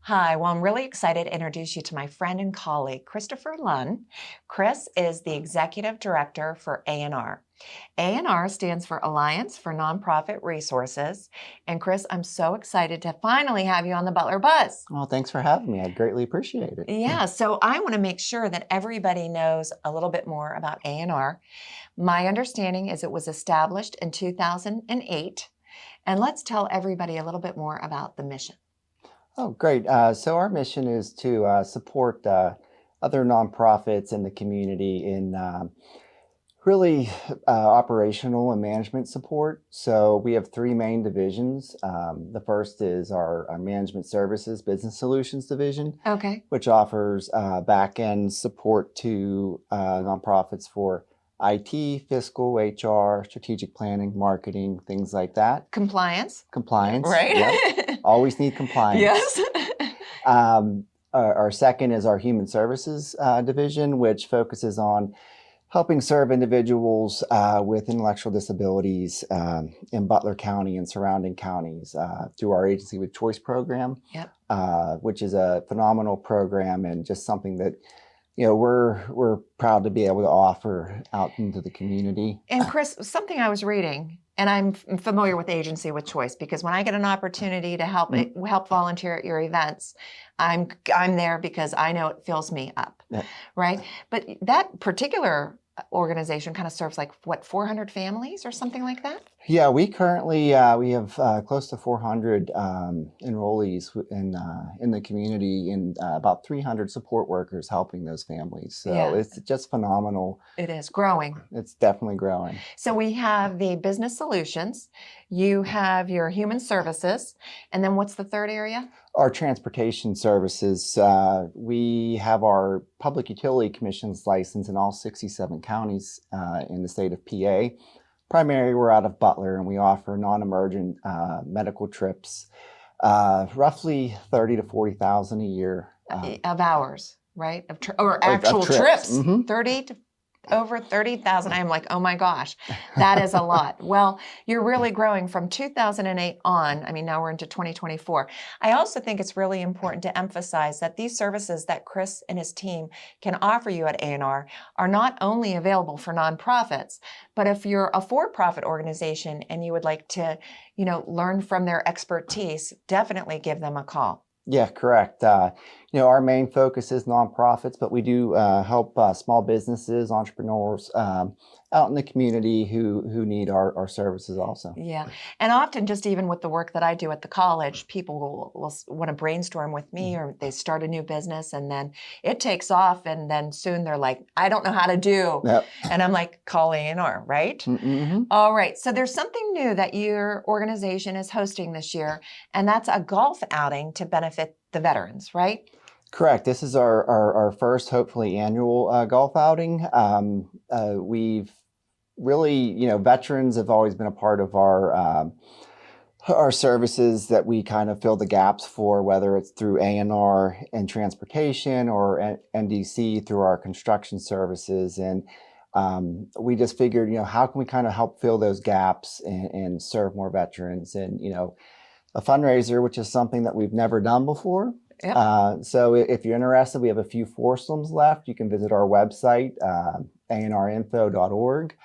Hi, well, I'm really excited to introduce you to my friend and colleague, Christopher Lunn. Chris is the Executive Director for A&R. A&R stands for Alliance for Nonprofit Resources. And Chris, I'm so excited to finally have you on the Butler Buzz. Well, thanks for having me. I greatly appreciate it. Yeah, so I want to make sure that everybody knows a little bit more about A&R. My understanding is it was established in 2008. And let's tell everybody a little bit more about the mission. Oh, great. So our mission is to support other nonprofits in the community in really operational and management support. So we have three main divisions. The first is our Management Services Business Solutions division, Okay. which offers back-end support to nonprofits for IT, fiscal, HR, strategic planning, marketing, things like that. Compliance. Compliance. Right. Yep. Always need compliance. Yes. Our second is our Human Services division, which focuses on helping serve individuals with intellectual disabilities in Butler County and surrounding counties through our Agency with Choice program, Yep. Which is a phenomenal program and just something that we're proud to be able to offer out into the community. And Chris, something I was reading, and I'm familiar with Agency with Choice because when I get an opportunity to help volunteer at your events, I'm there because I know it fills me up, right? But that particular organization kind of serves 400 families or something like that? Yeah, we currently we have close to 400 enrollees in the community and about 300 support workers helping those families. So It's just phenomenal. It is growing. It's definitely growing. So we have the business solutions, you have your human services, and then what's the third area? Our transportation services. We have our Public Utility Commission's license in all 67 counties in the state of PA. Primarily, we're out of Butler, and we offer non-emergent medical trips, roughly 30 to 40,000 a year of hours, right? Or actual trips. Mm-hmm. 30 to over 30,000. I'm like, oh my gosh, that is a lot. Well, you're really growing from 2008 on. I mean, now we're into 2024. I also think it's really important to emphasize that these services that Chris and his team can offer you at A&R are not only available for nonprofits, but if you're a for-profit organization and you would like to, learn from their expertise, definitely give them a call. Yeah, correct. Our main focus is nonprofits, but we do help small businesses, entrepreneurs out in the community who need our services also. Yeah. And often just even with the work that I do at the college, people will want to brainstorm with me or they start a new business and then it takes off and then soon they're like, I don't know how to do. Yep. And I'm like, call A&R, right? Mm-hmm. All right. So there's something new that your organization is hosting this year, and that's a golf outing to benefit the veterans, right? Correct. This is our first, hopefully, annual golf outing. We've really, veterans have always been a part of our services that we kind of fill the gaps for, whether it's through A&R and transportation or NDC through our construction services. And we just figured, how can we kind of help fill those gaps and serve more veterans? And, a fundraiser, which is something that we've never done before. Yep. So if you're interested, we have a few foursomes left. You can visit our website, anrinfo.org,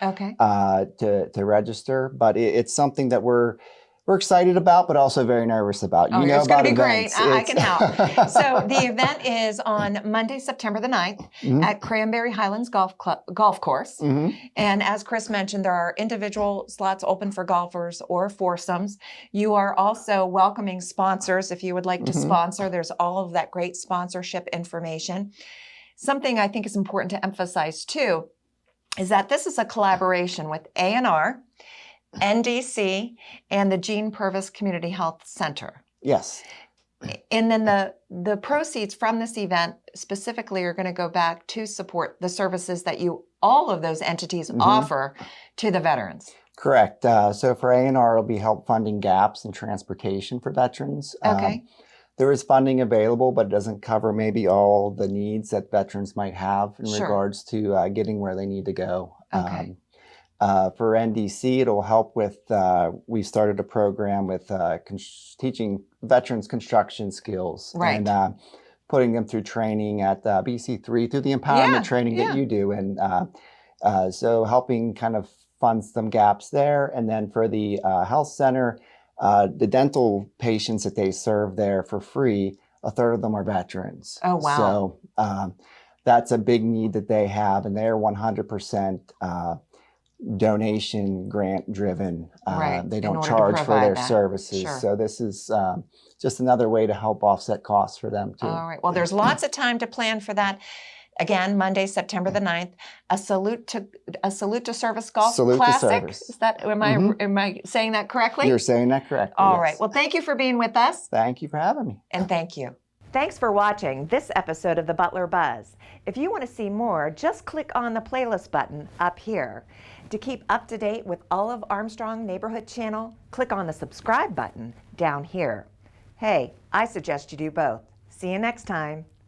to register. But it's something that we're excited about, but also very nervous about. It's going to be great. I can help. So the event is on Monday, September the 9th at Cranberry Highlands Golf Course. Mm-hmm. And as Chris mentioned, there are individual slots open for golfers or foursomes. You are also welcoming sponsors if you would like to sponsor. There's all of that great sponsorship information. Something I think is important to emphasize too is that this is a collaboration with A&R, NDC, and the Purvis Community Health Center. Yes. And then the proceeds from this event specifically are going to go back to support the services that all of those entities offer to the veterans. Correct. So for A&R, it'll be help funding gaps in transportation for veterans. Okay. There is funding available, but it doesn't cover maybe all the needs that veterans might have in regards to getting where they need to go. Okay. For NDC, it'll help with, we started a program with teaching veterans construction skills. Right. And putting them through training at BC3 through the empowerment training that you do. And so helping kind of fund some gaps there. And then for the health center, the dental patients that they serve there for free, a third of them are veterans. Oh, wow. So that's a big need that they have, and they're 100% donation grant driven. Right. They In don't order to charge for provide their that. services. Sure. So this is just another way to help offset costs for them too. All right. Well, there's lots of time to plan for that. Again, Monday, September the 9th, a salute to service golf Salute to classic. service. Is that am I saying that correctly? You're saying that correctly. All yes. right. Well, thank you for being with us. Thank you for having me. And thank you. Thanks for watching this episode of the Butler Buzz. If you want to see more, just click on the playlist button up here. To keep up to date with all of Armstrong Neighborhood Channel, click on the subscribe button down here. Hey, I suggest you do both. See you next time.